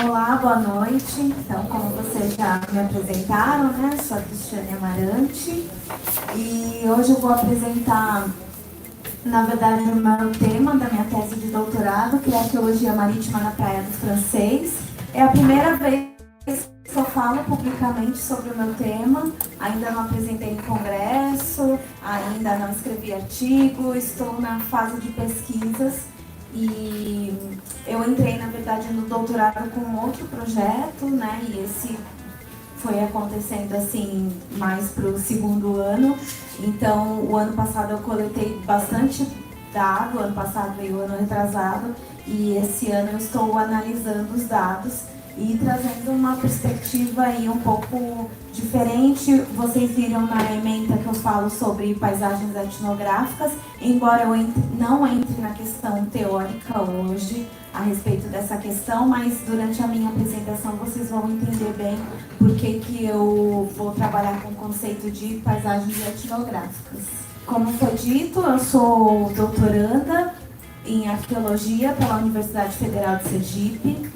Olá, boa noite. Então, como vocês já me apresentaram, né? Sou a Cristiane Amarante e hoje eu vou apresentar, na verdade, o meu tema da minha tese de doutorado, que é Arqueologia Marítima na Praia do Francês. É a primeira vez que eu falo publicamente sobre o meu tema, ainda não apresentei em congresso, ainda não escrevi artigo, estou na fase de pesquisas. E eu entrei, na verdade, no doutorado com outro projeto, né? E esse foi acontecendo assim mais para o segundo ano. Então, o ano passado eu coletei bastante dado, o ano passado veio o ano retrasado, e esse ano eu estou analisando os dados e trazendo uma perspectiva aí um pouco diferente. Vocês viram na ementa que eu falo sobre paisagens etnográficas, embora eu não entre na questão teórica hoje a respeito dessa questão, mas durante a minha apresentação vocês vão entender bem por que eu vou trabalhar com o conceito de paisagens etnográficas. Como foi dito, eu sou doutoranda em arqueologia pela Universidade Federal de Sergipe.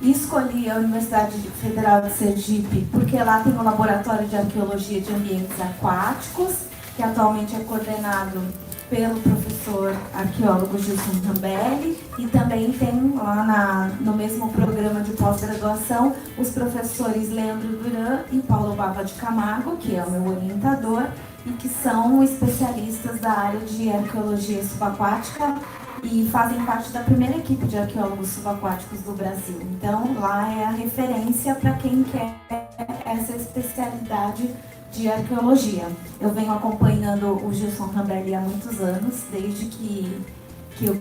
Escolhi a Universidade Federal de Sergipe porque lá tem o Laboratório de Arqueologia de Ambientes Aquáticos, que atualmente é coordenado pelo professor arqueólogo Gilson Rambelli, e também tem lá no mesmo programa de pós-graduação os professores Leandro Duran e Paulo Bava de Camargo, que é o meu orientador, e que são especialistas da área de arqueologia subaquática e fazem parte da primeira equipe de arqueólogos subaquáticos do Brasil. Então, lá é a referência para quem quer essa especialidade de arqueologia. Eu venho acompanhando o Gilson Rambelli há muitos anos, desde que eu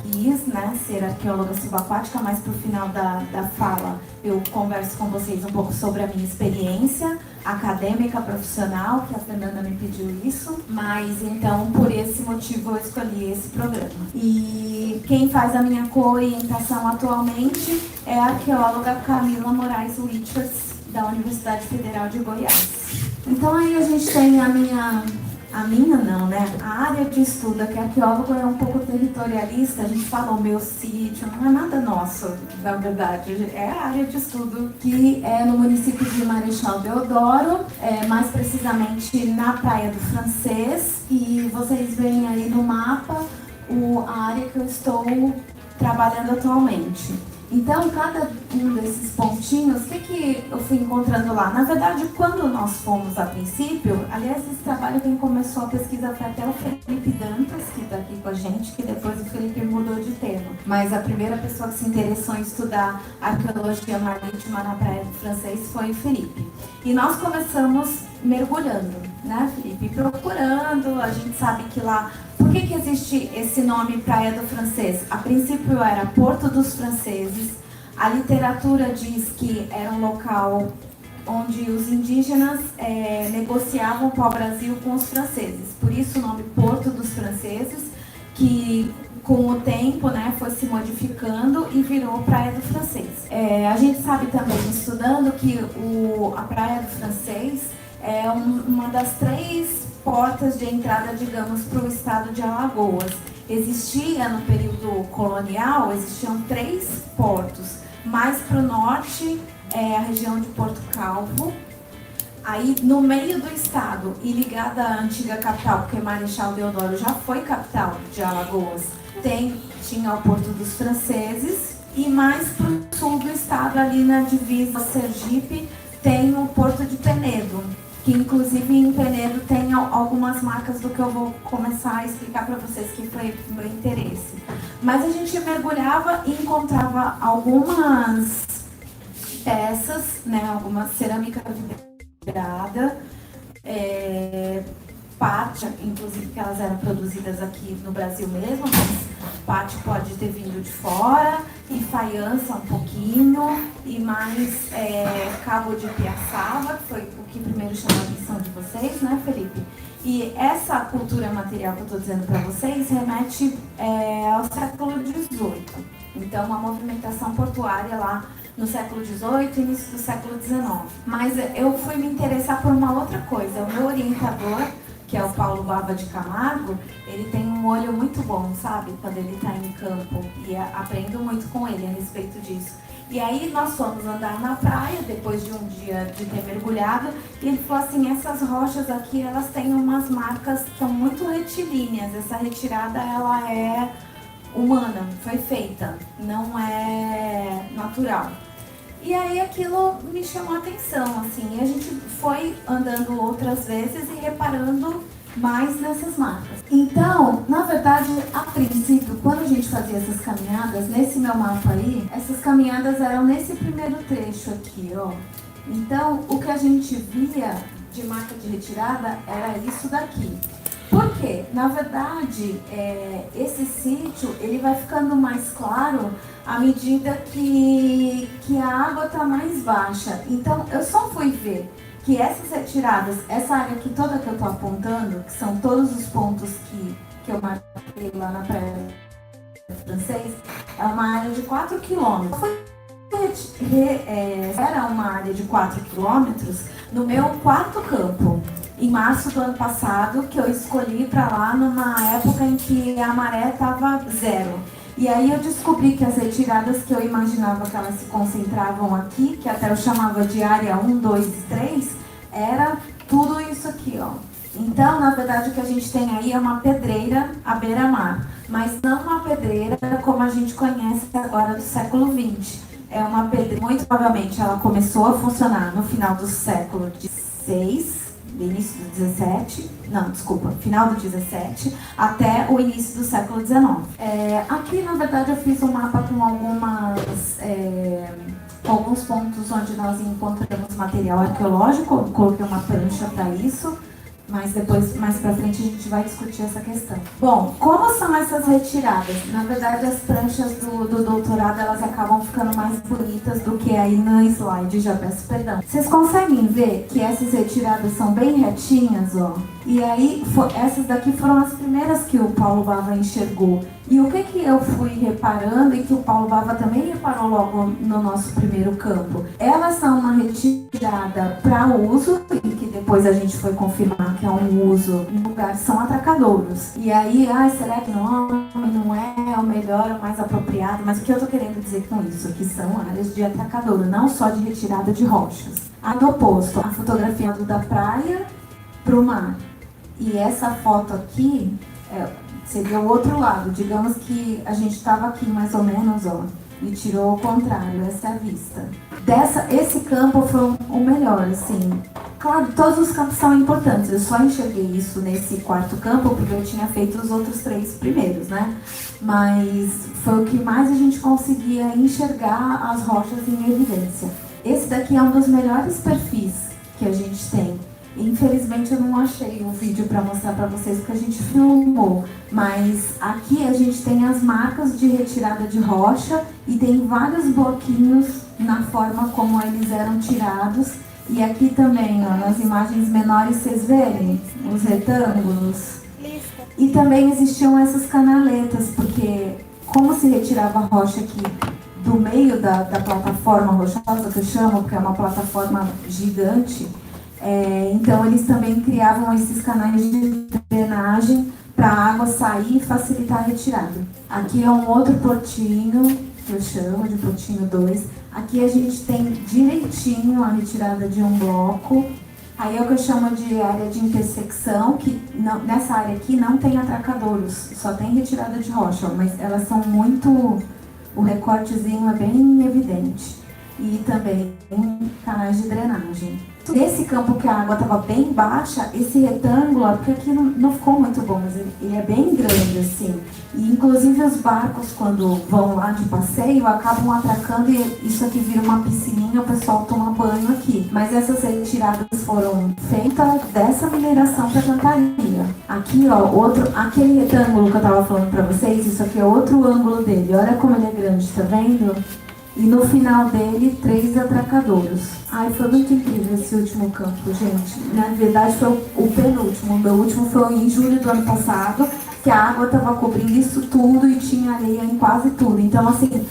quis, né, ser arqueóloga subaquática, mas para o final da fala eu converso com vocês um pouco sobre a minha experiência acadêmica, profissional, que a Fernanda me pediu isso, mas então por esse motivo eu escolhi esse programa. E quem faz a minha co-orientação atualmente é a arqueóloga Camila Moraes Richards, da Universidade Federal de Goiás. Então aí a gente tem a área de estudo, que arqueólogo é um pouco territorialista, a gente fala o meu sítio, não é nada nosso, na verdade, é a área de estudo que é no município de Marechal Deodoro, mais precisamente na Praia do Francês, e vocês veem aí no mapa a área que eu estou trabalhando atualmente. Então, cada um desses pontinhos, o que eu fui encontrando lá? Na verdade, quando nós fomos a princípio, aliás, esse trabalho quem começou a pesquisa foi até o Felipe Dantas, que está aqui com a gente, que depois o Felipe mudou de tema. Mas a primeira pessoa que se interessou em estudar arqueologia marítima na Praia do Francês foi o Felipe. E nós começamos mergulhando, né, Felipe? Procurando, a gente sabe que lá... Por que existe esse nome Praia do Francês? A princípio era Porto dos Franceses. A literatura diz que era um local onde os indígenas negociavam o pau-brasil com os franceses. Por isso o nome Porto dos Franceses, que com o tempo, né, foi se modificando e virou Praia do Francês. A gente sabe também, estudando, que a Praia do Francês é uma das 3 portas de entrada, digamos, para o estado de Alagoas. Existia, no período colonial, existiam 3 portos. Mais para o norte, a região de Porto Calvo. Aí, no meio do estado, e ligada à antiga capital, porque Marechal Deodoro já foi capital de Alagoas, tinha o Porto dos Franceses. E mais para o sul do estado, ali na divisa Sergipe, tem o Porto de Penedo, que inclusive em Penedo tem algumas marcas do que eu vou começar a explicar para vocês, que foi o meu interesse. Mas a gente mergulhava e encontrava algumas peças, né, alguma cerâmica vidrada, parte, inclusive que elas eram produzidas aqui no Brasil mesmo, mas parte pode ter vindo de fora, e faiança um pouquinho, e mais cabo de piaçava, que foi o que primeiro chamou a atenção de vocês, né, Felipe? E essa cultura material que eu estou dizendo para vocês remete ao século XVIII. Então, uma movimentação portuária lá no século XVIII e início do século XIX. Mas eu fui me interessar por uma outra coisa. O meu orientador que é o Paulo Bava de Camargo, ele tem um olho muito bom, sabe? Quando ele está em campo. E aprendo muito com ele a respeito disso. E aí nós fomos andar na praia, depois de um dia de ter mergulhado, e ele falou assim, essas rochas aqui, elas têm umas marcas que são muito retilíneas. Essa retirada, ela é humana, foi feita, não é natural. E aí aquilo me chamou a atenção, assim, e a gente foi andando outras vezes e reparando mais nessas marcas. Então, na verdade, a princípio, quando a gente fazia essas caminhadas, nesse meu mapa aí, essas caminhadas eram nesse primeiro trecho aqui, ó. Então, o que a gente via de marca de retirada era isso daqui. Por quê? Na verdade, esse sítio ele vai ficando mais claro à medida que a água está mais baixa. Então, eu só fui ver que essas retiradas, essa área aqui toda que eu estou apontando, que são todos os pontos que eu marquei lá na Praia Francês, é uma área de 4 quilômetros. Era uma área de 4 quilômetros no meu quarto campo. Em março do ano passado, que eu escolhi para lá numa época em que a maré estava zero. E aí eu descobri que as retiradas que eu imaginava que elas se concentravam aqui, que até eu chamava de área 1, 2 e 3, era tudo isso aqui, ó. Então, na verdade, o que a gente tem aí é uma pedreira à beira-mar, mas não uma pedreira como a gente conhece agora do século XX. É uma pedreira, muito provavelmente ela começou a funcionar no final do século XVI, início do 17, não, desculpa, final do 17, até o início do século 19. Aqui, na verdade, eu fiz um mapa com alguns pontos onde nós encontramos material arqueológico, eu coloquei uma prancha para isso, mas depois, mais pra frente, a gente vai discutir essa questão. Bom, como são essas retiradas? Na verdade, as pranchas do doutorado, elas acabam ficando mais bonitas do que aí no slide, já peço perdão. Vocês conseguem ver que essas retiradas são bem retinhas, ó? E aí, essas daqui foram as primeiras que o Paulo Bava enxergou. E o que eu fui reparando e que o Paulo Bava também reparou logo no nosso primeiro campo? Elas são uma retirada para uso, e que depois a gente foi confirmar que é um uso em lugares são atracadouros. E aí, será que não é o melhor, o mais apropriado? Mas o que eu tô querendo dizer com isso? Que são áreas de atracadouro, não só de retirada de rochas. Aí no oposto, a fotografia da praia para o mar. E essa foto aqui seria o outro lado. Digamos que a gente estava aqui mais ou menos, ó, e tirou o contrário, essa é a vista. Esse campo foi o melhor, assim. Claro, todos os campos são importantes. Eu só enxerguei isso nesse quarto campo porque eu tinha feito os outros 3 primeiros, né? Mas foi o que mais a gente conseguia enxergar as rochas em evidência. Esse daqui é um dos melhores perfis que a gente tem. Infelizmente eu não achei o vídeo para mostrar para vocês porque a gente filmou, mas aqui a gente tem as marcas de retirada de rocha e tem vários bloquinhos na forma como eles eram tirados. E aqui também, ó, nas imagens menores, vocês verem os retângulos. E também existiam essas canaletas, porque como se retirava a rocha aqui do meio da plataforma rochosa, que eu chamo, porque é uma plataforma gigante, então eles também criavam esses canais de drenagem para a água sair e facilitar a retirada. Aqui é um outro portinho, que eu chamo de portinho 2. Aqui a gente tem direitinho a retirada de um bloco. Aí é o que eu chamo de área de intersecção, que nessa área aqui não tem atracadouros, só tem retirada de rocha, mas elas são muito... o recortezinho é bem evidente. E também canais de drenagem. Nesse campo que a água estava bem baixa, esse retângulo, porque aqui não ficou muito bom, mas ele é bem grande, assim. E inclusive os barcos, quando vão lá de passeio, acabam atracando e isso aqui vira uma piscininha, o pessoal toma banho aqui. Mas essas retiradas foram feitas dessa mineração para cantaria. Aqui, ó, aquele retângulo que eu estava falando para vocês, isso aqui é outro ângulo dele. Olha como ele é grande, tá vendo? E no final dele, 3 atracadouros. Ai, foi muito incrível esse último campo, gente. Na verdade, foi o penúltimo. O meu último foi em julho do ano passado, que a água estava cobrindo isso tudo e tinha areia em quase tudo. Então, assim,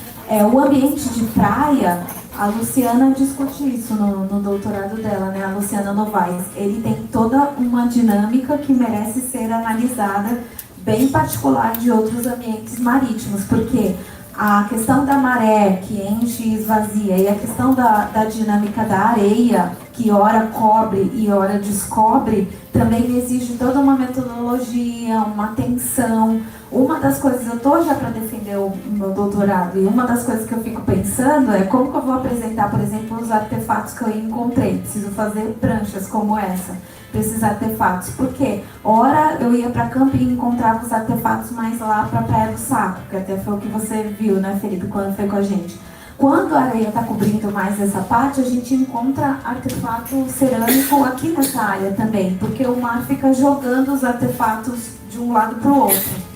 o ambiente de praia, A Luciana discute isso no doutorado dela, né? A Luciana Novaes. Ele tem toda uma dinâmica que merece ser analisada, bem particular de outros ambientes marítimos, porque a questão da maré, que enche e esvazia, e a questão da dinâmica da areia, que ora cobre e ora descobre, também exige toda uma metodologia, uma atenção. Uma das coisas, eu estou já para defender o meu doutorado, e uma das coisas que eu fico pensando é como que eu vou apresentar, por exemplo, os artefatos que eu encontrei. Preciso fazer pranchas como essa, desses artefatos. Porque, ora, eu ia para campo e encontrava os artefatos mais lá para a Praia do Saco, que até foi o que você viu, né, Felipe, quando foi com a gente. Quando a areia está cobrindo mais essa parte, a gente encontra artefato cerâmico aqui nessa área também, porque o mar fica jogando os artefatos de um lado para o outro.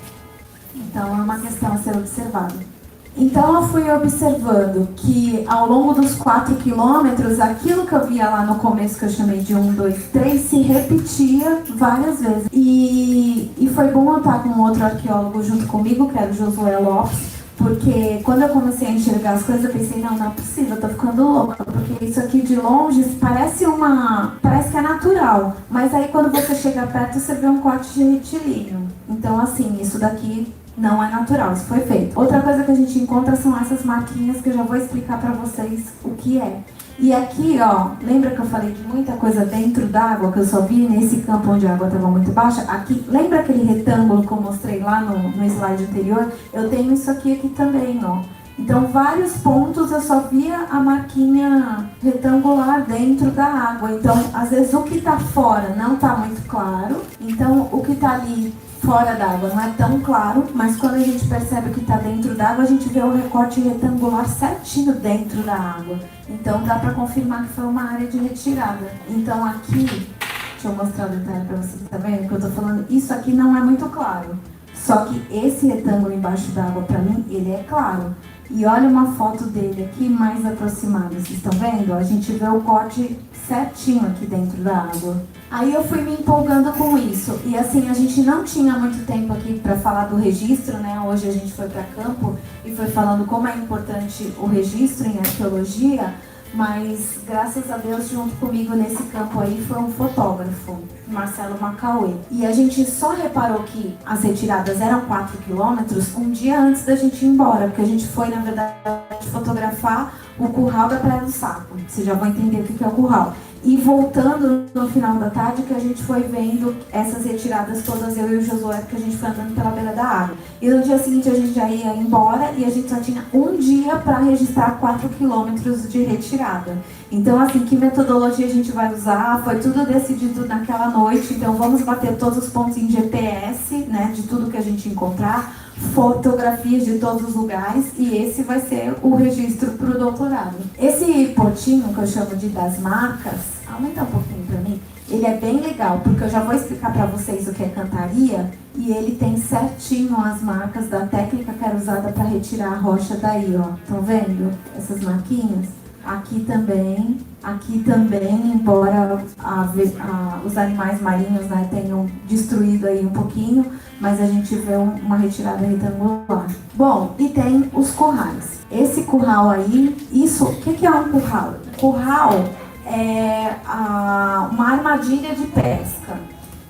Então, é uma questão a ser observada. Então, eu fui observando que, ao longo dos 4 quilômetros, aquilo que eu via lá no começo, que eu chamei de 1, 2, 3, se repetia várias vezes. E foi bom eu estar com outro arqueólogo junto comigo, que era o Josué Lopes, porque quando eu comecei a enxergar as coisas, eu pensei, não é possível, eu tô ficando louca, porque isso aqui de longe parece que é natural, mas aí quando você chega perto, você vê um corte de retilíneo. Então, assim, isso daqui não é natural, isso foi feito. Outra coisa que a gente encontra são essas marquinhas que eu já vou explicar para vocês o que é. E aqui, ó, lembra que eu falei de muita coisa dentro d'água, que eu só vi nesse campo onde a água estava muito baixa? Aqui, lembra aquele retângulo que eu mostrei lá no slide anterior? Eu tenho isso aqui também, ó. Então, vários pontos eu só via a marquinha retangular dentro da água. Então, às vezes o que está fora não está muito claro. Então, o que está ali fora d'água não é tão claro, mas quando a gente percebe que está dentro d'água, a gente vê o recorte retangular certinho dentro da água. Então dá para confirmar que foi uma área de retirada. Então aqui, deixa eu mostrar o detalhe para vocês, tá vendo o que eu estou falando? Isso aqui não é muito claro, só que esse retângulo embaixo d'água, para mim, ele é claro. E olha uma foto dele aqui mais aproximada, vocês estão vendo? A gente vê o corte certinho aqui dentro da água. Aí eu fui me empolgando com isso. E assim, a gente não tinha muito tempo aqui para falar do registro, né? Hoje a gente foi para campo e foi falando como é importante o registro em arqueologia, mas graças a Deus, junto comigo nesse campo aí foi um fotógrafo, Marcelo Macauê. E a gente só reparou que as retiradas eram 4 quilômetros um dia antes da gente ir embora, porque a gente foi, na verdade, fotografar o curral da Praia do Saco. Vocês já vão entender o que é o curral. E voltando no final da tarde, que a gente foi vendo essas retiradas todas, eu e o Josué, que a gente foi andando pela beira da água. E no dia seguinte a gente já ia embora e a gente só tinha um dia para registrar 4 quilômetros de retirada. Então, assim, que metodologia a gente vai usar? Foi tudo decidido naquela noite, então vamos bater todos os pontos em GPS, né, de tudo que a gente encontrar, fotografias de todos os lugares, e esse vai ser o registro para o doutorado. Esse potinho que eu chamo de das marcas, aumenta um pouquinho para mim, ele é bem legal, porque eu já vou explicar para vocês o que é cantaria, e ele tem certinho as marcas da técnica que era usada para retirar a rocha daí, ó. Estão vendo essas marquinhas? Aqui também, embora os animais marinhos, né, tenham destruído aí um pouquinho, mas a gente vê uma retirada retangular. Bom, e tem os currais. Esse curral aí, o que é um curral? Curral é uma armadilha de pesca.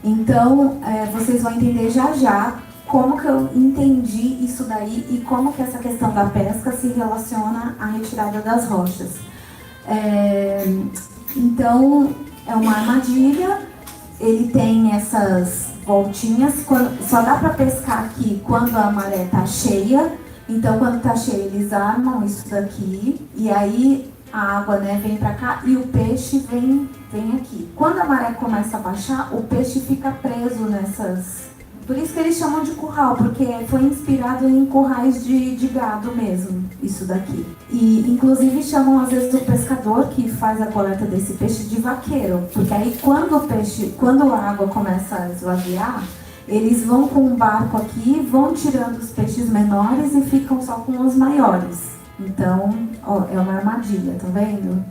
Então, vocês vão entender já como que eu entendi isso daí e como que essa questão da pesca se relaciona à retirada das rochas. Então, é uma armadilha, ele tem essas voltinhas, só dá para pescar aqui quando a maré está cheia. Então, quando está cheia, eles armam isso daqui e aí a água, né, vem para cá e o peixe vem aqui. Quando a maré começa a baixar, o peixe fica preso nessas... Por isso que eles chamam de curral, porque foi inspirado em currais de gado mesmo, isso daqui. E, inclusive, chamam às vezes o pescador que faz a coleta desse peixe de vaqueiro. Porque aí, quando a água começa a esvaziar, eles vão com um barco aqui, vão tirando os peixes menores e ficam só com os maiores. Então, ó, é uma armadilha, tá vendo?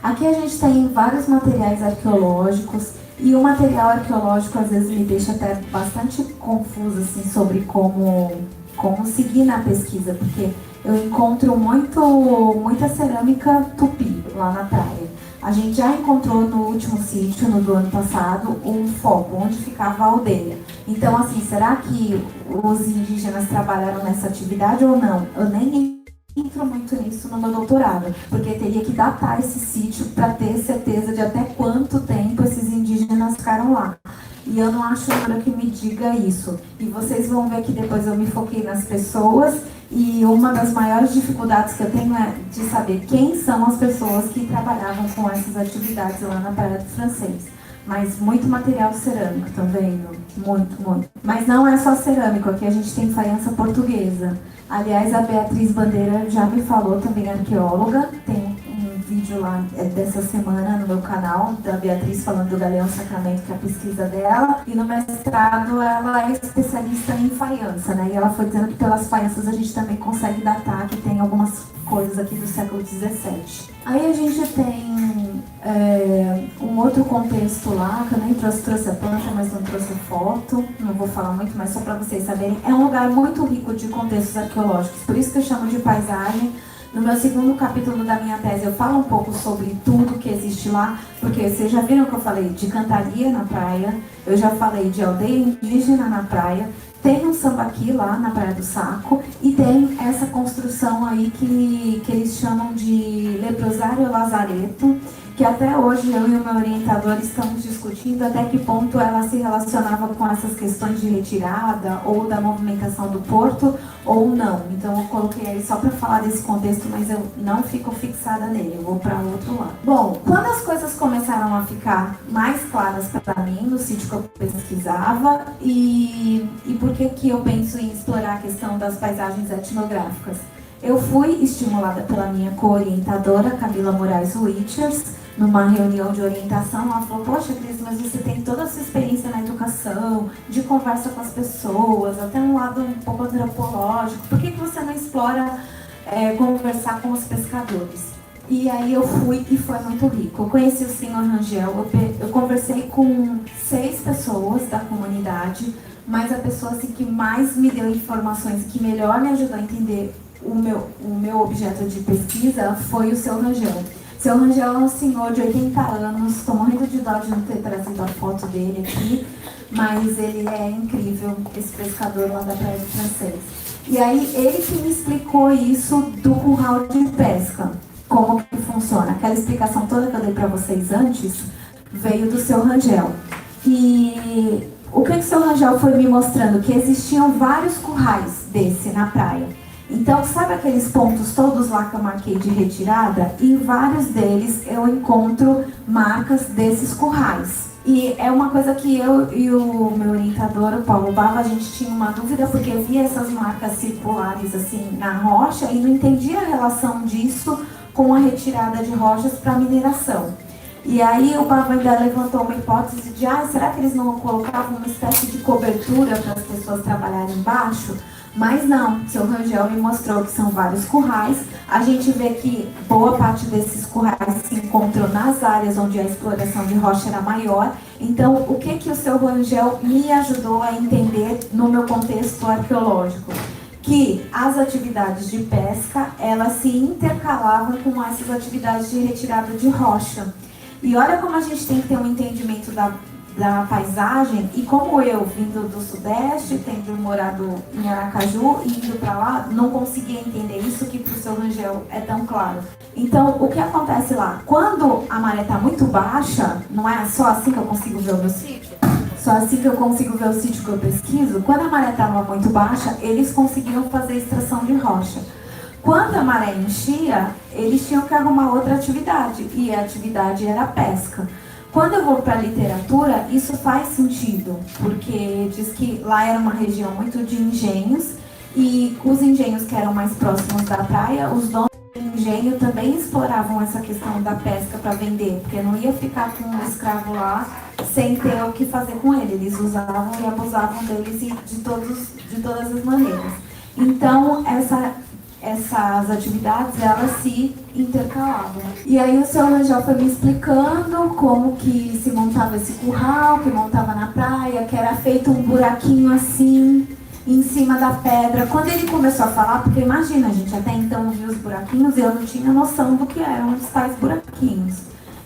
Aqui a gente tem vários materiais arqueológicos. E o material arqueológico às vezes me deixa até bastante confusa assim, sobre como seguir na pesquisa, porque eu encontro muita cerâmica tupi lá na praia. A gente já encontrou no último sítio, no do ano passado, um foco onde ficava a aldeia. Então, assim, será que os indígenas trabalharam nessa atividade ou não? Eu nem entro muito nisso no meu doutorado, porque teria que datar esse sítio para ter certeza de até quanto tempo esses indígenas ficaram lá. E eu não acho nada que me diga isso. E vocês vão ver que depois eu me foquei nas pessoas, e uma das maiores dificuldades que eu tenho é de saber quem são as pessoas que trabalhavam com essas atividades lá na Praia do Francês. Mas muito material cerâmico, estão vendo? Muito. Mas não é só cerâmico, aqui a gente tem faiança portuguesa. Aliás, a Beatriz Bandeira já me falou, também arqueóloga, tem um vídeo lá dessa semana no meu canal, da Beatriz falando do Galeão Sacramento, que é a pesquisa dela. E no mestrado ela é especialista em faiança, né? E ela foi dizendo que pelas faianças a gente também consegue datar que tem algumas coisas aqui do século XVII. Aí a gente tem um outro contexto lá, que eu nem trouxe a planta, mas não trouxe foto, não vou falar muito, mas só para vocês saberem. É um lugar muito rico de contextos arqueológicos, por isso que eu chamo de paisagem. No meu segundo capítulo da minha tese eu falo um pouco sobre tudo que existe lá, porque vocês já viram que eu falei de cantaria na praia, eu já falei de aldeia indígena na praia, tem um sambaqui lá na Praia do Saco e tem essa construção aí que eles chamam de leprosário lazareto, que até hoje eu e o meu orientador estamos discutindo até que ponto ela se relacionava com essas questões de retirada ou da movimentação do porto ou não. Então eu coloquei aí só para falar desse contexto, mas eu não fico fixada nele, eu vou para outro lado. Bom, quando as coisas começaram a ficar mais claras para mim no sítio que eu pesquisava e por que eu penso em explorar a questão das paisagens etnográficas? Eu fui estimulada pela minha co-orientadora, Camila Moraes Richards, numa reunião de orientação. Ela falou: poxa, Cris, mas você tem toda essa experiência na educação, de conversa com as pessoas, até um lado um pouco antropológico, por que você não explora conversar com os pescadores? E aí eu fui e foi muito rico. Eu conheci o senhor Rangel, eu conversei com 6 pessoas da comunidade, mas a pessoa assim, que mais me deu informações, que melhor me ajudou a entender o meu objeto de pesquisa foi o seu Rangel. Seu Rangel é um senhor de 80 anos, estou morrendo de dó de não ter trazido a foto dele aqui, mas ele é incrível, esse pescador lá da Praia do Francês. E aí ele que me explicou isso do curral de pesca, como que funciona. Aquela explicação toda que eu dei para vocês antes veio do seu Rangel. E o que o seu Rangel foi me mostrando? Que existiam vários currais desse na praia. Então, sabe aqueles pontos todos lá que eu marquei de retirada? Em vários deles eu encontro marcas desses currais. E é uma coisa que eu e o meu orientador, o Paulo Bava, a gente tinha uma dúvida, porque eu via essas marcas circulares assim na rocha e não entendia a relação disso com a retirada de rochas para mineração. E aí o Bava ainda levantou uma hipótese de, será que eles não colocavam uma espécie de cobertura para as pessoas trabalharem embaixo? Mas não, seu Rangel me mostrou que são vários currais. A gente vê que boa parte desses currais se encontram nas áreas onde a exploração de rocha era maior. Então, o que o seu Rangel me ajudou a entender no meu contexto arqueológico? Que as atividades de pesca, elas se intercalavam com essas atividades de retirada de rocha. E olha como a gente tem que ter um entendimento da paisagem, e como eu, vindo do Sudeste, tendo morado em Aracaju e indo para lá, não conseguia entender isso que para o seu Rangel é tão claro. Então, o que acontece lá? Quando a maré está muito baixa, não é só assim que eu consigo ver o meu sítio? Só assim que eu consigo ver o sítio que eu pesquiso. Quando a maré estava muito baixa, eles conseguiam fazer extração de rocha. Quando a maré enchia, eles tinham que arrumar outra atividade, e a atividade era a pesca. Quando eu vou para a literatura, isso faz sentido, porque diz que lá era uma região muito de engenhos, e os engenhos que eram mais próximos da praia, os donos do engenho também exploravam essa questão da pesca para vender, porque não ia ficar com um escravo lá sem ter o que fazer com ele. Eles usavam e abusavam deles de todas as maneiras. Então, essas atividades, elas se intercalavam. E aí o seu Rangel foi me explicando como que se montava esse curral, que montava na praia, que era feito um buraquinho assim, em cima da pedra. Quando ele começou a falar, porque imagina, gente, até então eu vi os buraquinhos e eu não tinha noção do que eram os tais buraquinhos.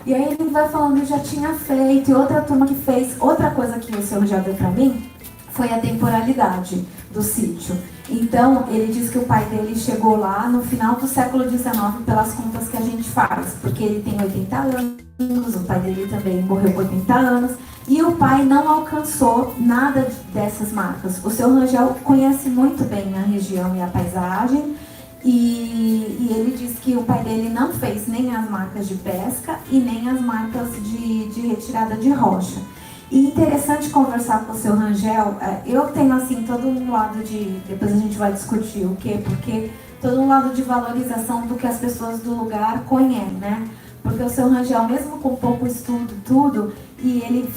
E aí ele vai falando, já tinha feito, e outra turma que fez. Outra coisa que o senhor já deu pra mim foi a temporalidade do sítio. Então, ele diz que o pai dele chegou lá no final do século XIX, pelas contas que a gente faz, porque ele tem 80 anos, o pai dele também morreu com 80 anos, e o pai não alcançou nada dessas marcas. O seu Rangel conhece muito bem a região e a paisagem, e ele diz que o pai dele não fez nem as marcas de pesca e nem as marcas de retirada de rocha. E interessante conversar com o seu Rangel. Eu tenho assim todo um lado de, depois a gente vai discutir o quê, porque todo um lado de valorização do que as pessoas do lugar conhecem, né? Porque o seu Rangel, mesmo com pouco estudo, tudo, e ele...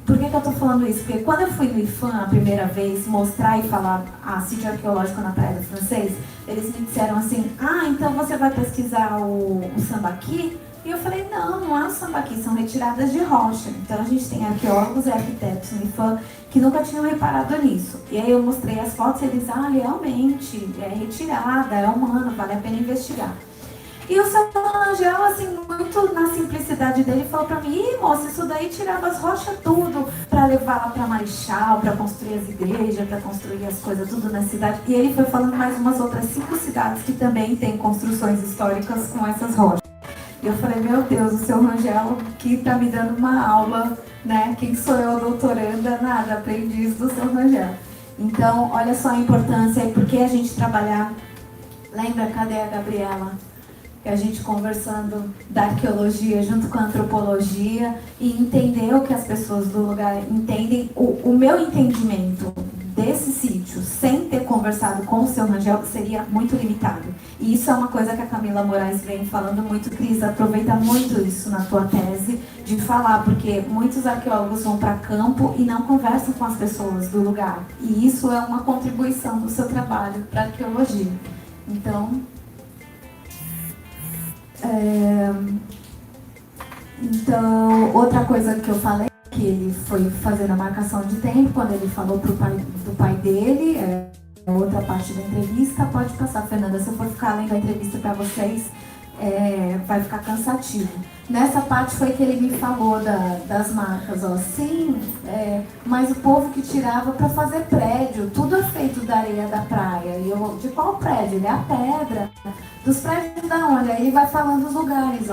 Por que eu tô falando isso? Porque quando eu fui no IFAM a primeira vez mostrar e falar sítio arqueológico na Praia do Francês, eles me disseram assim, então você vai pesquisar o sambaqui? E eu falei, não é o sambaqui, são retiradas de rocha. Então a gente tem arqueólogos e arquitetos no IFAM que nunca tinham reparado nisso. E aí eu mostrei as fotos e eles, realmente, é retirada, é humano, vale a pena investigar. E o seu Rangel, assim, muito na simplicidade dele, falou pra mim, moça, isso daí tirava as rochas tudo pra levar lá pra Marechal, pra construir as igrejas, pra construir as coisas tudo na cidade. E ele foi falando mais umas outras 5 cidades que também têm construções históricas com essas rochas. E eu falei, meu Deus, o seu Rangel que tá me dando uma aula, né? Quem sou eu, doutoranda? Nada, aprendiz do seu Rangel. Então, olha só a importância e por que a gente trabalhar. Lembra, cadê a Gabriela? E a gente conversando da arqueologia junto com a antropologia e entender o que as pessoas do lugar entendem. O meu entendimento desse sítio, sem ter conversado com o seu Rangel, seria muito limitado. E isso é uma coisa que a Camila Moraes vem falando muito. Cris, aproveita muito isso na tua tese, de falar, porque muitos arqueólogos vão para campo e não conversam com as pessoas do lugar. E isso é uma contribuição do seu trabalho para a arqueologia. Então, outra coisa que eu falei, que ele foi fazendo a marcação de tempo, quando ele falou do pai dele, outra parte da entrevista, pode passar, Fernanda, se eu for ficar lendo a entrevista para vocês, vai ficar cansativo. Nessa parte foi que ele me falou das marcas, sim, mas o povo que tirava para fazer prédio, tudo é feito da areia da praia. E eu, de qual prédio? Ele é a pedra. Dos prédios da onde? Aí ele vai falando os lugares,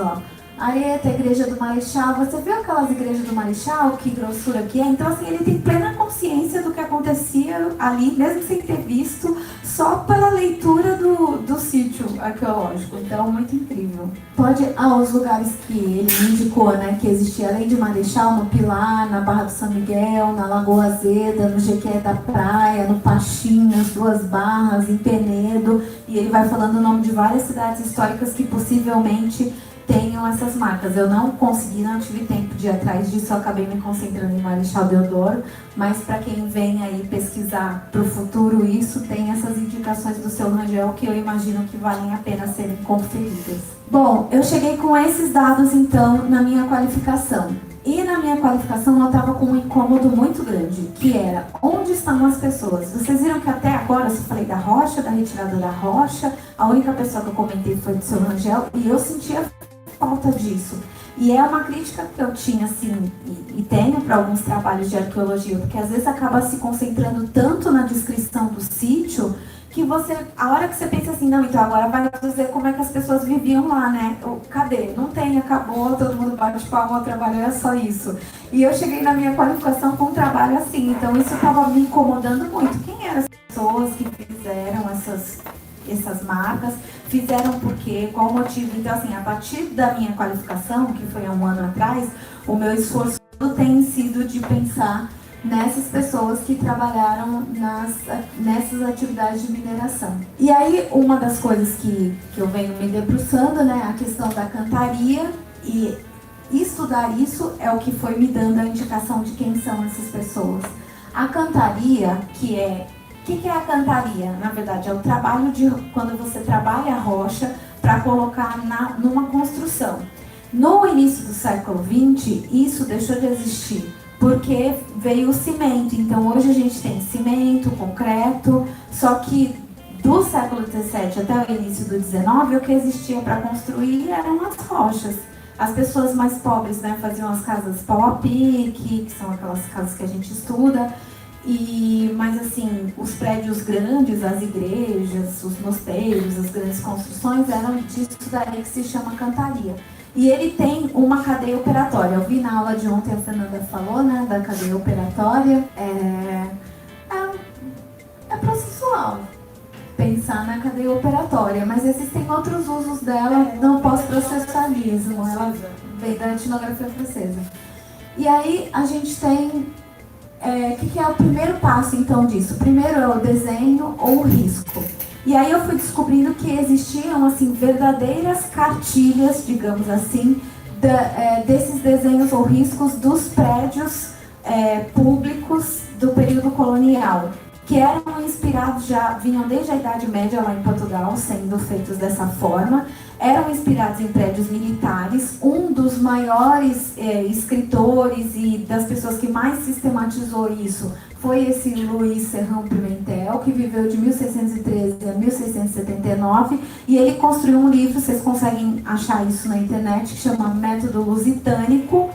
Areta, Igreja do Marechal. Você viu aquelas igrejas do Marechal? Que grossura que é? Então, assim, ele tem plena consciência do que acontecia ali, mesmo sem ter visto, só pela leitura do sítio arqueológico. Então, muito incrível. Pode ir aos lugares que ele me indicou, né? Que existia além de Marechal, no Pilar, na Barra do São Miguel, na Lagoa Azeda, no Jequié da Praia, no Pachinhas, Duas Barras, em Penedo. E ele vai falando o nome de várias cidades históricas que possivelmente tenham essas marcas. Eu não tive tempo de ir atrás disso, eu acabei me concentrando em Marechal Deodoro, mas para quem vem aí pesquisar para o futuro isso, tem essas indicações do seu Rangel que eu imagino que valem a pena serem conferidas. Bom, eu cheguei com esses dados então na minha qualificação. E na minha qualificação eu estava com um incômodo muito grande, que era, onde estão as pessoas? Vocês viram que até agora eu falei da rocha, da retirada da rocha, a única pessoa que eu comentei foi do seu Rangel, e eu sentia falta disso. E é uma crítica que eu tinha, assim, e tenho para alguns trabalhos de arqueologia, porque às vezes acaba se concentrando tanto na descrição do sítio, que a hora que você pensa assim, não, então agora vai dizer como é que as pessoas viviam lá, né? Cadê? Não tem, acabou, todo mundo bate palma, o trabalho é só isso. E eu cheguei na minha qualificação com um trabalho assim, então isso estava me incomodando muito. Quem eram as pessoas que fizeram essas marcas? Fizeram por quê? Qual o motivo? Então, assim, a partir da minha qualificação, que foi há um ano atrás, o meu esforço tem sido de pensar nessas pessoas que trabalharam nessas atividades de mineração. E aí, uma das coisas que eu venho me debruçando, né, a questão da cantaria, e estudar isso é o que foi me dando a indicação de quem são essas pessoas. A cantaria, que é... O que é a cantaria? Na verdade, é o trabalho de quando você trabalha a rocha para colocar numa construção. No início do século XX, isso deixou de existir, porque veio o cimento. Então hoje a gente tem cimento, concreto, só que do século XVII até o início do XIX, o que existia para construir eram as rochas. As pessoas mais pobres, né, faziam as casas pau a pique, que são aquelas casas que a gente estuda, mas assim, os prédios grandes, as igrejas, os mosteiros, as grandes construções eram disso daí que se chama cantaria. E ele tem uma cadeia operatória. Eu vi na aula de ontem, a Fernanda falou, né, da cadeia operatória. É processual pensar na cadeia operatória, mas existem outros usos dela no pós-processualismo. Ela vem da etnografia francesa. E aí a gente tem... O que é o primeiro passo, então, disso? Primeiro é o desenho ou o risco. E aí eu fui descobrindo que existiam, assim, verdadeiras cartilhas, digamos assim, desses desenhos ou riscos dos prédios públicos do período colonial, que eram inspirados, já vinham desde a Idade Média lá em Portugal, sendo feitos dessa forma, eram inspirados em prédios militares. Um dos maiores escritores e das pessoas que mais sistematizou isso foi esse Luiz Serrão Pimentel, que viveu de 1613 a 1679, e ele construiu um livro, vocês conseguem achar isso na internet, que chama Método Lusitânico.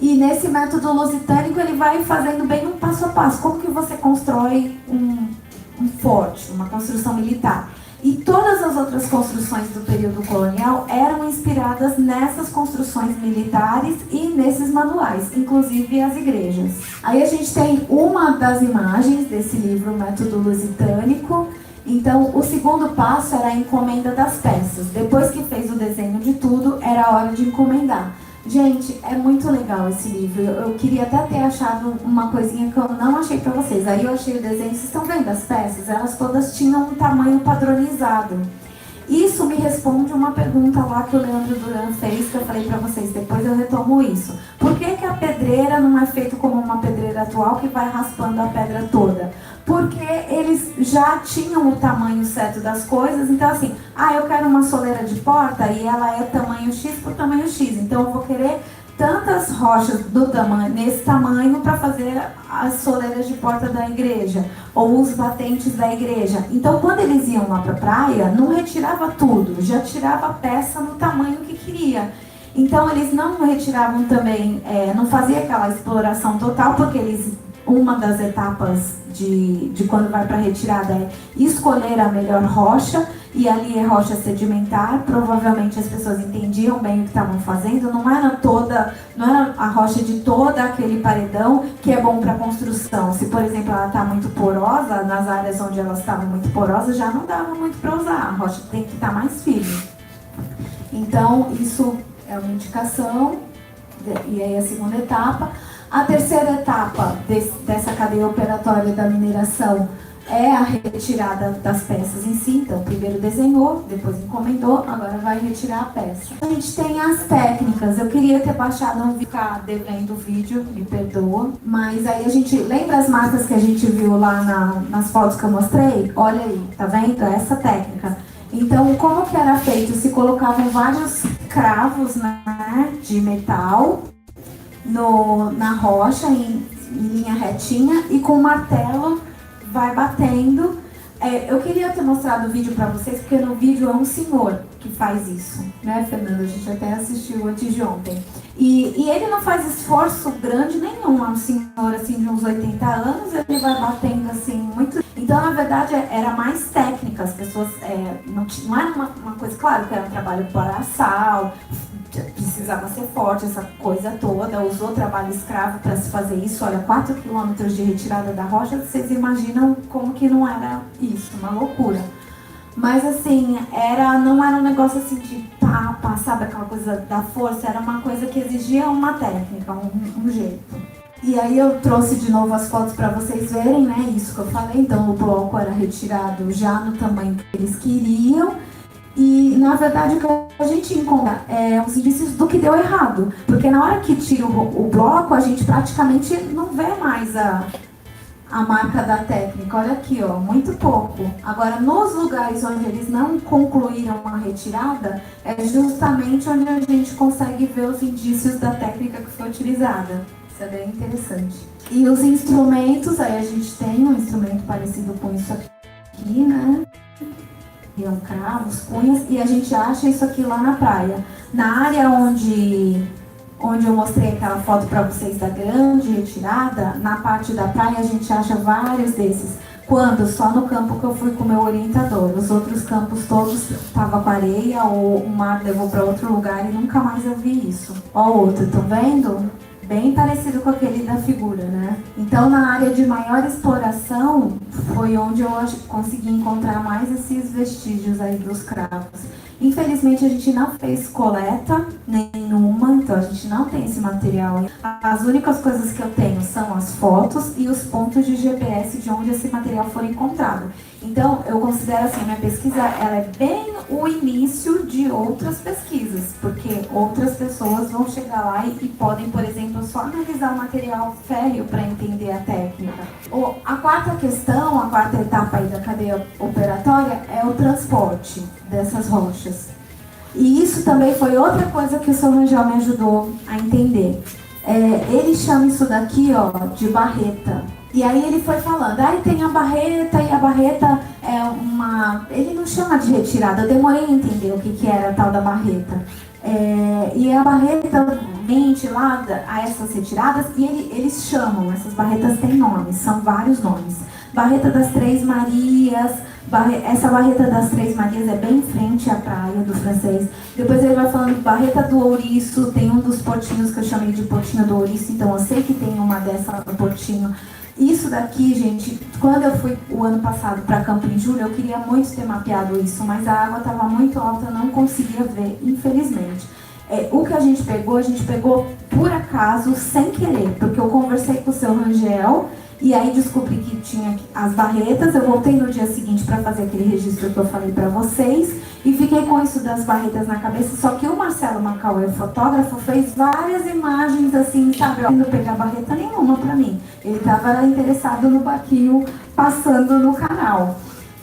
E nesse método lusitânico ele vai fazendo bem um passo a passo, como que você constrói um forte, uma construção militar. E todas as outras construções do período colonial eram inspiradas nessas construções militares e nesses manuais, inclusive as igrejas. Aí a gente tem uma das imagens desse livro, Método Lusitânico. Então, o segundo passo era a encomenda das peças. Depois que fez o desenho de tudo, era a hora de encomendar. Gente, é muito legal esse livro. Eu queria até ter achado uma coisinha que eu não achei pra vocês. Aí eu achei o desenho. Vocês estão vendo as peças? Elas todas tinham um tamanho padronizado. Isso me responde uma pergunta lá que o Leandro Duran fez, que eu falei pra vocês, depois eu retomo isso. Por que a pedreira não é feita como uma pedreira atual que vai raspando a pedra toda? Porque eles já tinham o tamanho certo das coisas, então assim, eu quero uma soleira de porta e ela é tamanho X por tamanho X, então eu vou querer tantas rochas nesse tamanho para fazer as soleiras de porta da igreja, ou os batentes da igreja. Então quando eles iam lá para a praia, não retirava tudo, já tirava a peça no tamanho que queria. Então eles não retiravam também, não fazia aquela exploração total, porque uma das etapas de quando vai para a retirada é escolher a melhor rocha, e ali é rocha sedimentar. Provavelmente as pessoas entendiam bem o que estavam fazendo, não era a rocha de todo aquele paredão que é bom para construção. Se, por exemplo, ela está muito porosa, nas áreas onde elas estavam muito porosas, já não dava muito para usar, a rocha tem que estar mais firme. Então, isso é uma indicação, e aí a segunda etapa. A terceira etapa dessa cadeia operatória da mineração é a retirada das peças em si. Então, primeiro desenhou, depois encomendou, agora vai retirar a peça. A gente tem as técnicas. Eu queria ter baixado, não ficar devendo o vídeo, me perdoa. Mas aí a gente... Lembra as marcas que a gente viu lá nas fotos que eu mostrei? Olha aí, tá vendo? Essa técnica. Então, como que era feito? Se colocavam vários cravos, né, de metal na rocha, em linha retinha, e com o martelo vai batendo. Eu queria ter mostrado o vídeo para vocês, porque no vídeo é um senhor que faz isso, né, Fernanda? A gente até assistiu antes de ontem. E ele não faz esforço grande nenhum, é um senhor assim de uns 80 anos, ele vai batendo assim muito. Então, na verdade, era mais técnica, as pessoas não era uma coisa, claro que era um trabalho braçal, precisava ser forte, essa coisa toda, usou trabalho escravo para se fazer isso. Olha, 4 quilômetros de retirada da rocha, vocês imaginam como que não era isso, uma loucura. Mas assim, não era um negócio assim de pá, sabe, aquela coisa da força, era uma coisa que exigia uma técnica, um jeito. E aí eu trouxe de novo as fotos para vocês verem, né, isso que eu falei. Então o bloco era retirado já no tamanho que eles queriam. E, na verdade, o que a gente encontra os indícios do que deu errado. Porque na hora que tira o bloco, a gente praticamente não vê mais a marca da técnica. Olha aqui, ó, muito pouco. Agora, nos lugares onde eles não concluíram a retirada, é justamente onde a gente consegue ver os indícios da técnica que foi utilizada. Isso é bem interessante. E os instrumentos, aí a gente tem um instrumento parecido com isso aqui, né? Cravos, cunhas, e a gente acha isso aqui lá na praia. Na área onde eu mostrei aquela foto para vocês da grande retirada, na parte da praia a gente acha vários desses. Quando? Só no campo que eu fui com o meu orientador. Os outros campos todos estavam com areia ou o mar levou para outro lugar e nunca mais eu vi isso. Ó o outro, estão vendo? Bem parecido com aquele da figura, né? Então, na área de maior exploração, foi onde eu consegui encontrar mais esses vestígios aí dos cravos. Infelizmente, a gente não fez coleta nenhuma, então a gente não tem esse material. As únicas coisas que eu tenho são as fotos e os pontos de GPS de onde esse material for encontrado. Então, eu considero assim, minha pesquisa ela é bem o início de outras pesquisas, porque outras pessoas vão chegar lá e podem, por exemplo, só analisar o material férreo para entender a técnica. A quarta questão, a quarta etapa aí da cadeia operatória é o transporte dessas rochas. E isso também foi outra coisa que o Sr. Rangel me ajudou a entender. Ele chama isso daqui, ó, de barreta. E aí ele foi falando, aí tem a barreta, e a barreta é uma... Ele não chama de retirada, eu demorei a entender o que era a tal da barreta. E a barreta mente lá a essas retiradas, e eles chamam, essas barretas têm nomes, são vários nomes. Barreta das Três Marias, essa barreta das Três Marias é bem em frente à praia do Francês. Depois ele vai falando barreta do Ouriço, tem um dos portinhos que eu chamei de portinho do Ouriço, então eu sei que tem uma dessa no portinho. Isso daqui, gente, quando eu fui o ano passado para Campo em Julho, eu queria muito ter mapeado isso, mas a água estava muito alta, eu não conseguia ver, infelizmente. O que a gente pegou por acaso, sem querer, porque eu conversei com o seu Rangel, e aí descobri que tinha as barretas. Eu voltei no dia seguinte para fazer aquele registro que eu falei para vocês, e fiquei com isso das barretas na cabeça, só que o Marcelo Macauê, fotógrafo, fez várias imagens assim, sabe, não pegar barreta nenhuma para mim. Ele estava interessado no barquinho passando no canal.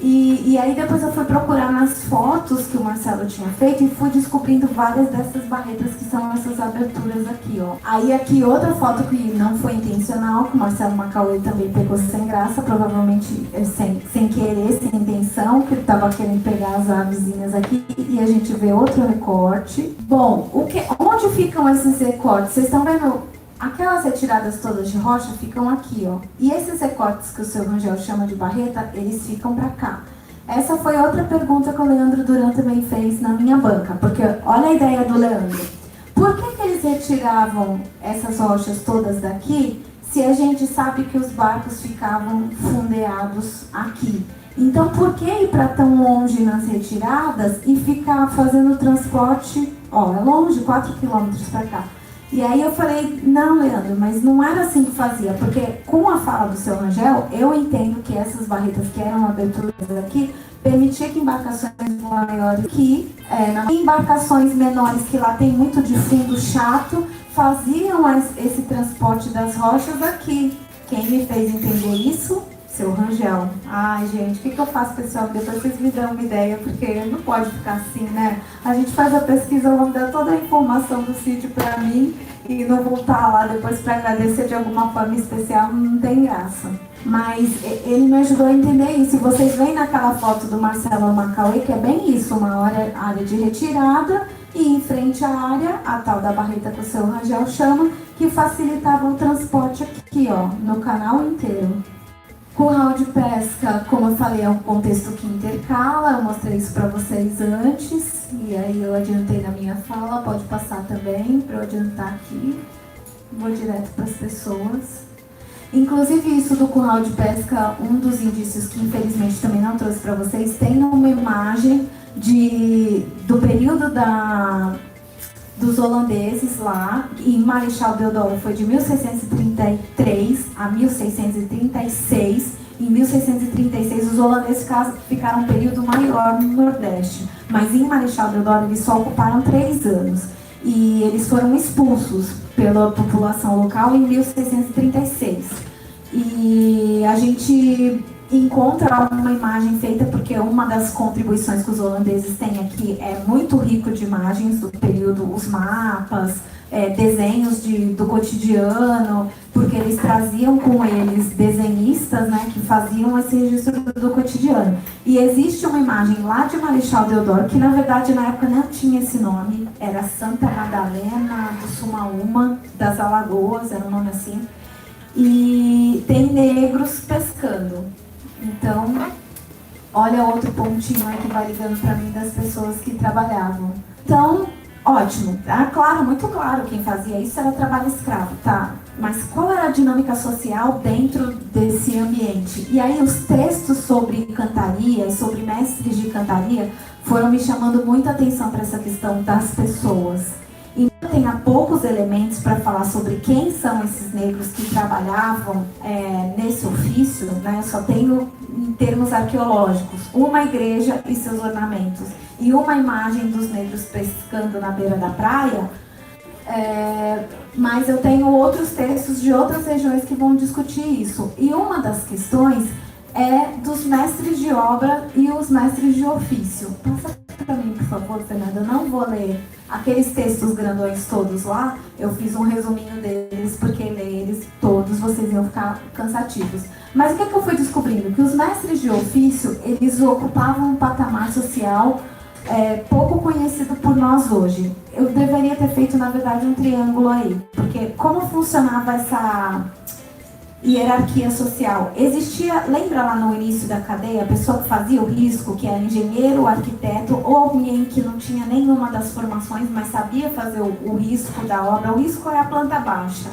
E aí depois eu fui procurar nas fotos que o Marcelo tinha feito e fui descobrindo várias dessas barretas que são essas aberturas aqui, ó. Aí aqui outra foto que não foi intencional, que o Marcelo Macauê também pegou sem graça, provavelmente sem querer, sem intenção, que ele estava querendo pegar as avezinhas aqui, e a gente vê outro recorte. Bom, onde ficam esses recortes? Vocês estão vendo? Aquelas retiradas todas de rocha ficam aqui, ó. E esses recortes que o seu Rangel chama de barreta, eles ficam pra cá. Essa foi outra pergunta que o Leandro Duran também fez na minha banca. Porque olha a ideia do Leandro. Por que eles retiravam essas rochas todas daqui, se a gente sabe que os barcos ficavam fundeados aqui? Então, por que ir para tão longe nas retiradas e ficar fazendo transporte? Ó, é longe, 4 quilômetros para cá. E aí eu falei, não, Leandro, mas não era assim que fazia, porque com a fala do seu Rangel, eu entendo que essas barretas que eram aberturas aqui, permitia que embarcações maiores embarcações menores, que lá tem muito de fundo chato, faziam esse transporte das rochas aqui. Quem me fez entender isso? Seu Rangel. Ai, gente, o que eu faço, pessoal? Depois vocês me dão uma ideia, porque não pode ficar assim, né? A gente faz a pesquisa, vamos dar toda a informação do sítio para mim e não voltar lá depois para agradecer de alguma forma especial, não tem graça. Mas ele me ajudou a entender isso. E vocês veem naquela foto do Marcelo Macauê, que é bem isso, uma área de retirada, e em frente à área, a tal da barreta que o seu Rangel chama, que facilitava o transporte aqui, ó, no canal inteiro. Curral de pesca, como eu falei, é um contexto que intercala, eu mostrei isso para vocês antes, e aí eu adiantei na minha fala, pode passar também, para eu adiantar aqui, vou direto para as pessoas. Inclusive isso do curral de pesca, um dos indícios que infelizmente também não trouxe para vocês, tem uma imagem do período dos holandeses lá, em Marechal Deodoro, foi de 1633 a 1636. Em 1636, os holandeses ficaram um período maior no Nordeste, mas em Marechal Deodoro eles só ocuparam 3 anos. E eles foram expulsos pela população local em 1636. E a gente encontra uma imagem feita, porque uma das contribuições que os holandeses têm aqui é muito rico de imagens do período, os mapas, desenhos do cotidiano, porque eles traziam com eles desenhistas, né, que faziam esse registro do cotidiano. E existe uma imagem lá de Marechal Deodoro, que na verdade na época não tinha esse nome, era Santa Madalena do Sumaúma, das Alagoas, era um nome assim, e tem negros pescando. Então, olha outro pontinho aí que vai ligando para mim das pessoas que trabalhavam. Então, ótimo, tá? Claro, muito claro, quem fazia isso era trabalho escravo, tá? Mas qual era a dinâmica social dentro desse ambiente? E aí os textos sobre cantaria e sobre mestres de cantaria foram me chamando muita atenção para essa questão das pessoas. Embora tenha poucos elementos para falar sobre quem são esses negros que trabalhavam nesse ofício, né? Eu só tenho, em termos arqueológicos, uma igreja e seus ornamentos e uma imagem dos negros pescando na beira da praia, mas eu tenho outros textos de outras regiões que vão discutir isso. E uma das questões é dos mestres de obra e os mestres de ofício. Passa para mim, por favor, Fernanda. Eu não vou ler aqueles textos grandões todos lá. Eu fiz um resuminho deles, porque ler eles todos vocês iam ficar cansativos. Mas o que eu fui descobrindo? Que os mestres de ofício, eles ocupavam um patamar social pouco conhecido por nós hoje. Eu deveria ter feito, na verdade, um triângulo aí. Porque como funcionava essa hierarquia social? Existia, lembra lá no início da cadeia, a pessoa que fazia o risco, que era engenheiro, arquiteto, ou alguém que não tinha nenhuma das formações, mas sabia fazer o risco da obra. O risco é a planta baixa.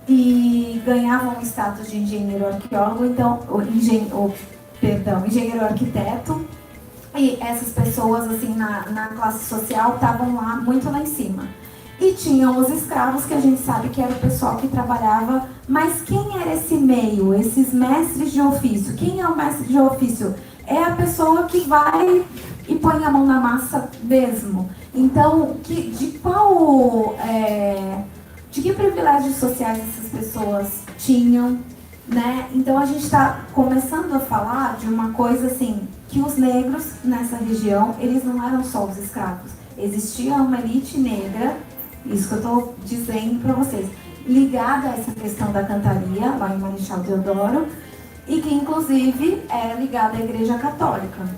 E ganhava um status de engenheiro arqueólogo, então, engenheiro arquiteto. E essas pessoas, assim, na classe social, estavam lá, muito lá em cima. E tinham os escravos, que a gente sabe que era o pessoal que trabalhava. Mas quem era esse meio, esses mestres de ofício? Quem é o mestre de ofício? É a pessoa que vai e põe a mão na massa mesmo. Então, de que privilégios sociais essas pessoas tinham, né? Então a gente está começando a falar de uma coisa assim, que os negros nessa região, eles não eram só os escravos. Existia uma elite negra, isso que eu estou dizendo para vocês, ligada a essa questão da cantaria, lá em Marechal Deodoro, e que inclusive era ligada à Igreja Católica.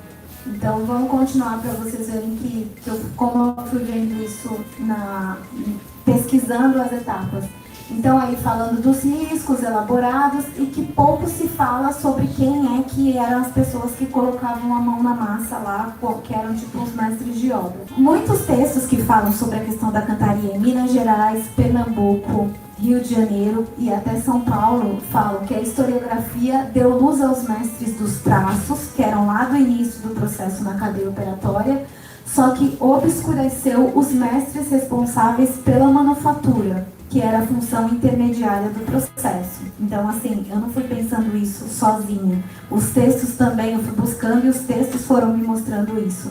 Então vamos continuar para vocês verem como eu fui vendo isso pesquisando as etapas. Então aí falando dos riscos elaborados e que pouco se fala sobre quem é que eram as pessoas que colocavam a mão na massa lá, que eram tipo os mestres de obra. Muitos textos que falam sobre a questão da cantaria em Minas Gerais, Pernambuco, Rio de Janeiro e até São Paulo falam que a historiografia deu luz aos mestres dos traços, que eram lá do início do processo na cadeia operatória, só que obscureceu os mestres responsáveis pela manufatura, que era a função intermediária do processo. Então, assim, eu não fui pensando isso sozinha. Os textos também eu fui buscando e os textos foram me mostrando isso.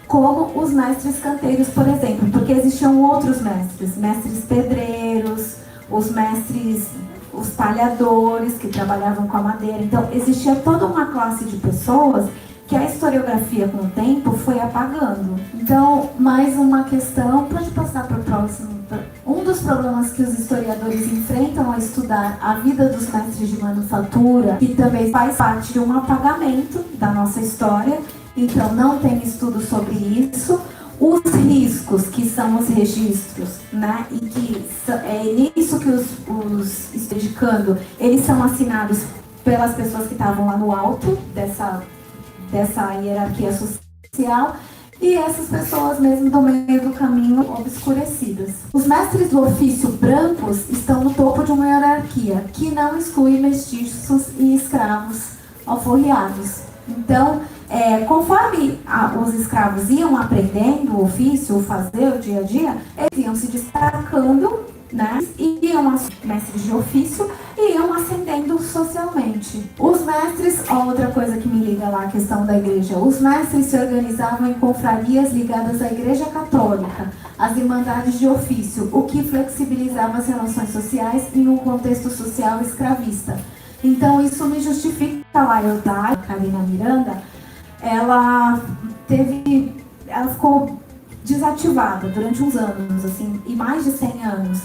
Como os mestres canteiros, por exemplo, porque existiam outros mestres pedreiros, os mestres, os talhadores que trabalhavam com a madeira. Então, existia toda uma classe de pessoas que a historiografia, com o tempo, foi apagando. Então, mais uma questão, pode passar para o próximo. Um dos problemas que os historiadores enfrentam ao estudar a vida dos mestres de manufatura, que também faz parte de um apagamento da nossa história, então não tem estudo sobre isso. Os riscos, que são os registros, né, e que é nisso que os dedicando, eles são assinados pelas pessoas que estavam lá no alto dessa hierarquia social, e essas pessoas mesmo do meio do caminho obscurecidas. Os mestres do ofício brancos estão no topo de uma hierarquia, que não exclui mestiços e escravos alforriados. Então, conforme os escravos iam aprendendo o ofício, o fazer, o dia a dia, eles iam se destacando, né? Iam mestres de ofício e iam ascendendo socialmente. Os mestres, outra coisa que me liga lá, a questão da igreja, os mestres se organizavam em confrarias ligadas à Igreja Católica, às irmandades de ofício, o que flexibilizava as relações sociais em um contexto social escravista. Então isso me justifica Laiotai, a Karina Miranda, ela ficou desativada durante uns anos, assim, e mais de 100 anos.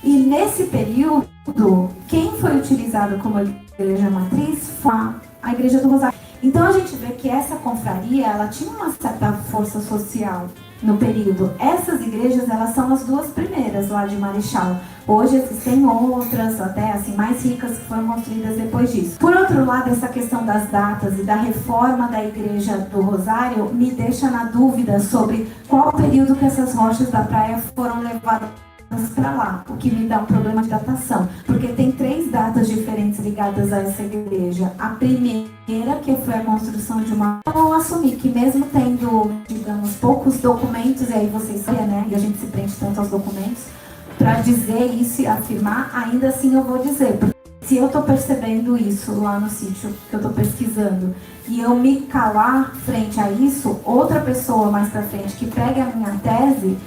E nesse período, quem foi utilizado como igreja matriz foi a Igreja do Rosário. Então a gente vê que essa confraria, ela tinha uma certa força social no período. Essas igrejas, elas são as duas primeiras lá de Marechal. Hoje existem outras, até assim, mais ricas, que foram construídas depois disso. Por outro lado, essa questão das datas e da reforma da Igreja do Rosário me deixa na dúvida sobre qual período que essas rochas da praia foram levadas para lá, o que me dá um problema de datação, porque tem 3 datas diferentes ligadas a essa igreja. A primeira, que foi a construção de uma... Eu assumi que mesmo tendo, digamos, poucos documentos, e aí vocês sabem, né, e a gente se prende tanto aos documentos, para dizer isso e afirmar, ainda assim eu vou dizer, porque se eu estou percebendo isso lá no sítio que eu estou pesquisando, e eu me calar frente a isso, outra pessoa mais para frente que pega a minha tese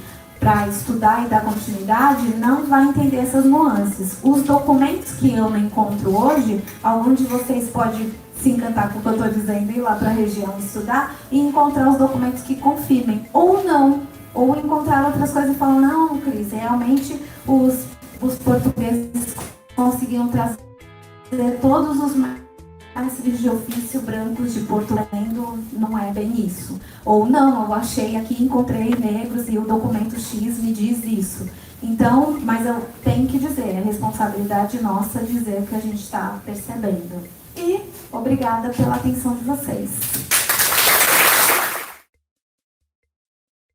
para estudar e dar continuidade, não vai entender essas nuances. Os documentos que eu não encontro hoje, algum de vocês pode se encantar com o que eu estou dizendo, ir lá para a região estudar e encontrar os documentos que confirmem, ou não, ou encontrar outras coisas e falar, não, Cris, realmente os portugueses conseguiam trazer todos os mestres de ofício brancos de Porto Velho, não é bem isso. Ou não, eu achei aqui, encontrei negros e o documento X me diz isso. Então, mas eu tenho que dizer, é responsabilidade nossa dizer o que a gente está percebendo. E obrigada pela atenção de vocês.